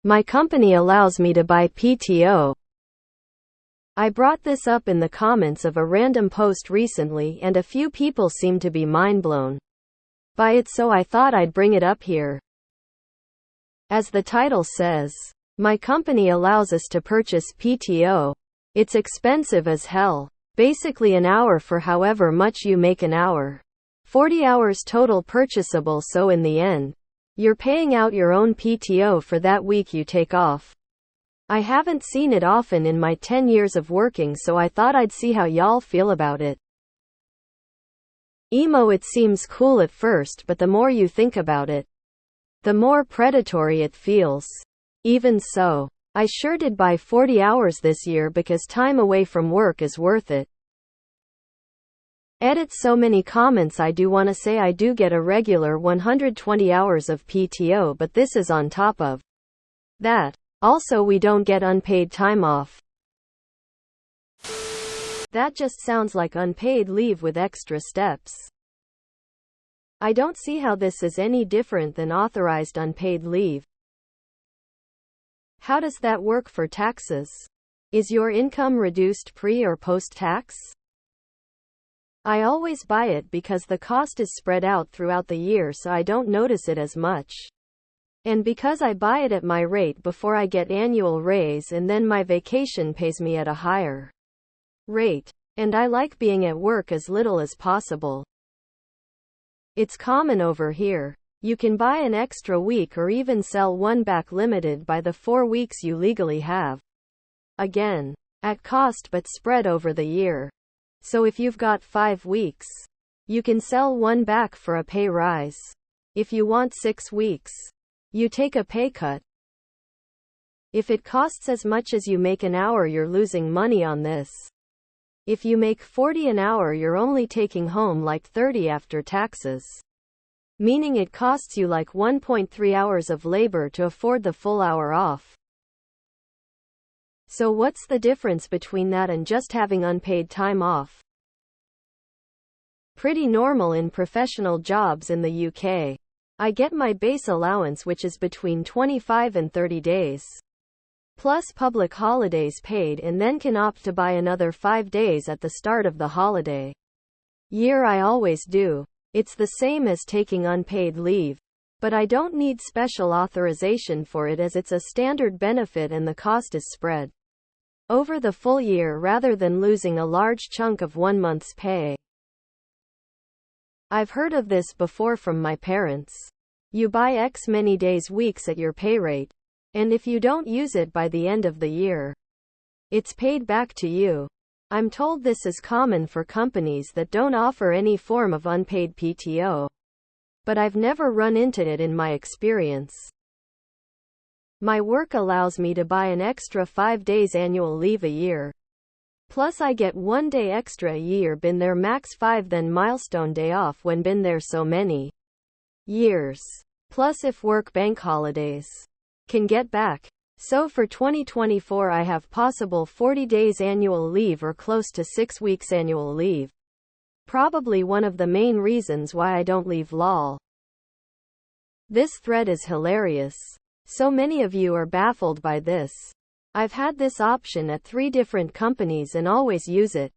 My company allows me to buy PTO. I brought this up in the comments of a random post recently and a few people seem to be mind-blown by it, so I thought I'd bring it up here. As the title says, my company allows us to purchase PTO. It's expensive as hell. Basically an hour for however much you make an hour. 40 hours total purchasable, so in the end, you're paying out your own PTO for that week you take off. I haven't seen it often in my 10 years of working, so I thought I'd see how y'all feel about it. It seems cool at first, but the more you think about it, the more predatory it feels. Even so, I sure did buy 40 hours this year because time away from work is worth it. Edit so many comments. I do wanna say I do get a regular 120 hours of PTO, but this is on top of that. Also, we don't get unpaid time off. That just sounds like unpaid leave with extra steps. I don't see how this is any different than authorized unpaid leave. How does that work for taxes? Is your income reduced pre or post-tax? I always buy it because the cost is spread out throughout the year, so I don't notice it as much. And because I buy it at my rate before I get annual raise, and then my vacation pays me at a higher rate. And I like being at work as little as possible. It's common over here. You can buy an extra week or even sell one back limited by the 4 weeks you legally have. Again, at cost but spread over the year. So if you've got 5 weeks, you can sell one back for a pay rise. If you want 6 weeks, you take a pay cut. If it costs as much as you make an hour, you're losing money on this. If you make 40 an hour, you're only taking home like 30 after taxes. Meaning it costs you like 1.3 hours of labor to afford the full hour off. So what's the difference between that and just having unpaid time off? Pretty normal in professional jobs in the UK. I get my base allowance, which is between 25 and 30 days. Plus public holidays paid, and then can opt to buy another 5 days at the start of the holiday year. I always do. It's the same as taking unpaid leave. But I don't need special authorization for it, as it's a standard benefit and the cost is spread over the full year rather than losing a large chunk of 1 month's pay. I've heard of this before from my parents. You buy X many days weeks at your pay rate, and if you don't use it by the end of the year, it's paid back to you. I'm told this is common for companies that don't offer any form of unpaid PTO. But I've never run into it in my experience. My work allows me to buy an extra 5 days annual leave a year. Plus I get 1 day extra a year, been there max 5, then milestone day off when been there so many years. Plus if work bank holidays, can get back. So for 2024 I have possible 40 days annual leave or close to 6 weeks annual leave. Probably one of the main reasons why I don't leave lol. This thread is hilarious. So many of you are baffled by this. I've had this option at 3 different companies and always use it.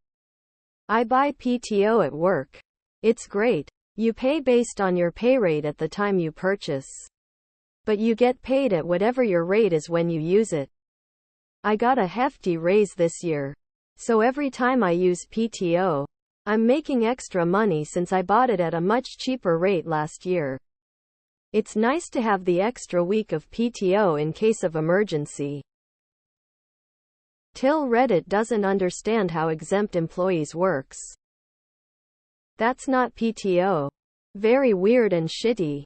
I buy PTO at work. It's great. You pay based on your pay rate at the time you purchase. But you get paid at whatever your rate is when you use it. I got a hefty raise this year. So every time I use PTO, I'm making extra money since I bought it at a much cheaper rate last year. It's nice to have the extra week of PTO in case of emergency. Till Reddit doesn't understand how exempt employees works. That's not PTO. Very weird and shitty.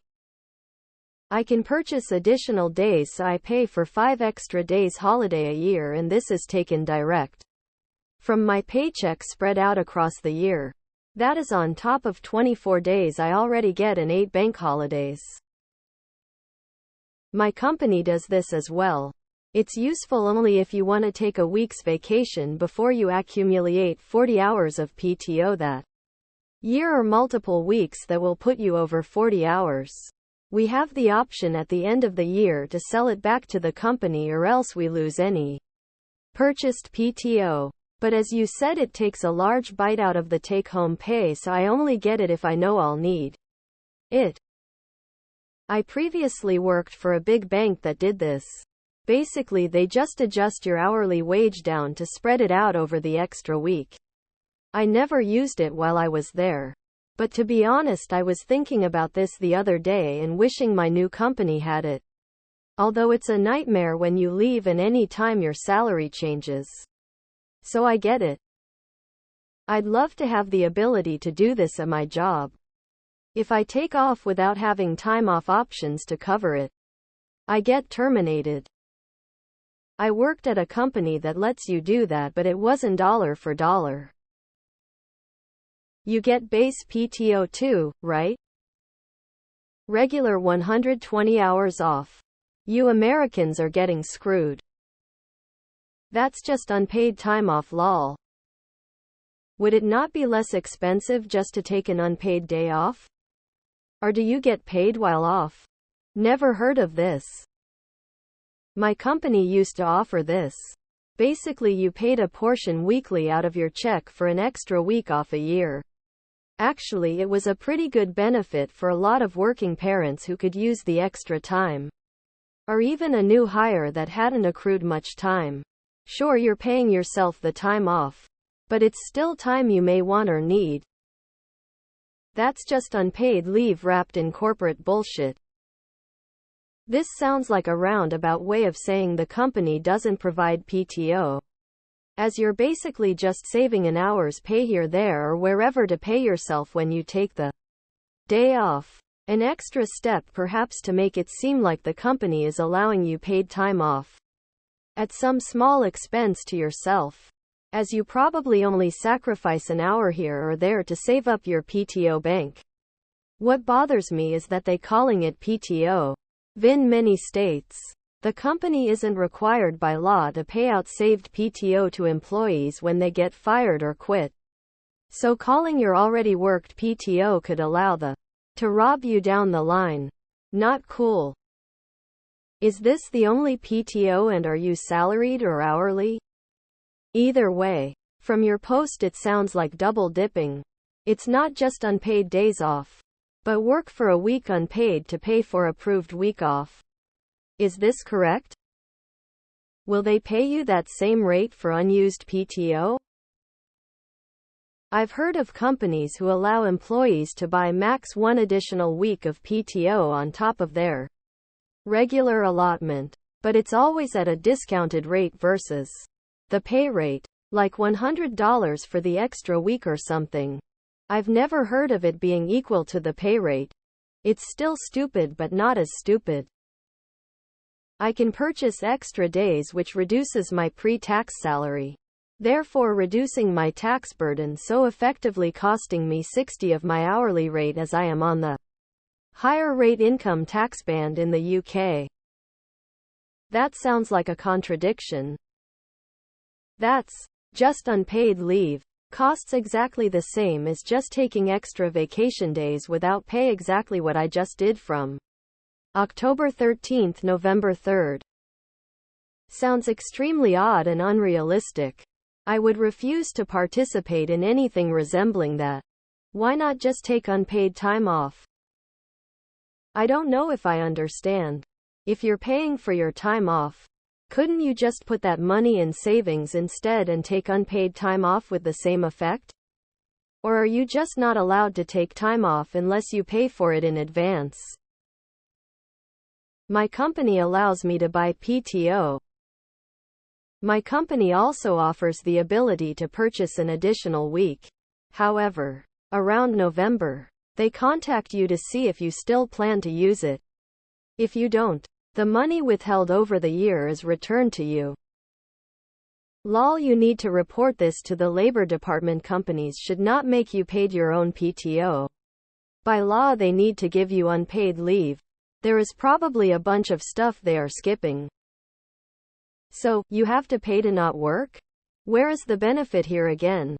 I can purchase additional days, so I pay for 5 extra days holiday a year, and this is taken direct from my paycheck spread out across the year. That is on top of 24 days I already get and 8 bank holidays. My company does this as well. It's useful only if you want to take a week's vacation before you accumulate 40 hours of PTO that year, or multiple weeks that will put you over 40 hours. We have the option at the end of the year to sell it back to the company, or else we lose any purchased PTO. But as you said, it takes a large bite out of the take-home pay, so I only get it if I know I'll need it. I previously worked for a big bank that did this. Basically, they just adjust your hourly wage down to spread it out over the extra week. I never used it while I was there. But to be honest, I was thinking about this the other day and wishing my new company had it. Although it's a nightmare when you leave and any time your salary changes. So I get it. I'd love to have the ability to do this at my job. If I take off without having time off options to cover it, I get terminated. I worked at a company that lets you do that, but it wasn't dollar for dollar. You get base PTO too, right? Regular 120 hours off. You Americans are getting screwed. That's just unpaid time off, lol. Would it not be less expensive just to take an unpaid day off? Or do you get paid while off? Never heard of this. My company used to offer this. Basically, you paid a portion weekly out of your check for an extra week off a year. Actually, it was a pretty good benefit for a lot of working parents who could use the extra time. Or even a new hire that hadn't accrued much time. Sure, you're paying yourself the time off, but it's still time you may want or need. That's just unpaid leave wrapped in corporate bullshit. This sounds like a roundabout way of saying the company doesn't provide PTO, as you're basically just saving an hour's pay here, there, or wherever to pay yourself when you take the day off. An extra step perhaps to make it seem like the company is allowing you paid time off at some small expense to yourself, as you probably only sacrifice an hour here or there to save up your PTO bank. What bothers me is that they calling it PTO. In many states, the company isn't required by law to pay out saved PTO to employees when they get fired or quit. So calling your already worked PTO could allow to rob you down the line. Not cool. Is this the only PTO, and are you salaried or hourly? Either way, from your post it sounds like double dipping. It's not just unpaid days off, but work for a week unpaid to pay for approved week off. Is this correct? Will they pay you that same rate for unused PTO? I've heard of companies who allow employees to buy max one additional week of PTO on top of their regular allotment, but it's always at a discounted rate versus the pay rate, like $100 for the extra week or something. I've never heard of it being equal to the pay rate. It's still stupid, but not as stupid. I can purchase extra days, which reduces my pre-tax salary, therefore reducing my tax burden, so effectively costing me 60% of my hourly rate, as I am on the higher rate income tax band in the UK. That sounds like a contradiction. That's just unpaid leave. Costs exactly the same as just taking extra vacation days without pay, exactly what I just did from October 13th, November 3rd. Sounds extremely odd and unrealistic. I would refuse to participate in anything resembling that. Why not just take unpaid time off? I don't know if I understand. If you're paying for your time off, couldn't you just put that money in savings instead and take unpaid time off with the same effect? Or are you just not allowed to take time off unless you pay for it in advance? My company allows me to buy PTO. My company also offers the ability to purchase an additional week. However, around November, they contact you to see if you still plan to use it. If you don't, the money withheld over the year is returned to you. Lol, you need to report this to the Labor Department. Companies should not make you paid your own PTO. By law, they need to give you unpaid leave. There is probably a bunch of stuff they are skipping. So, you have to pay to not work? Where is the benefit here again?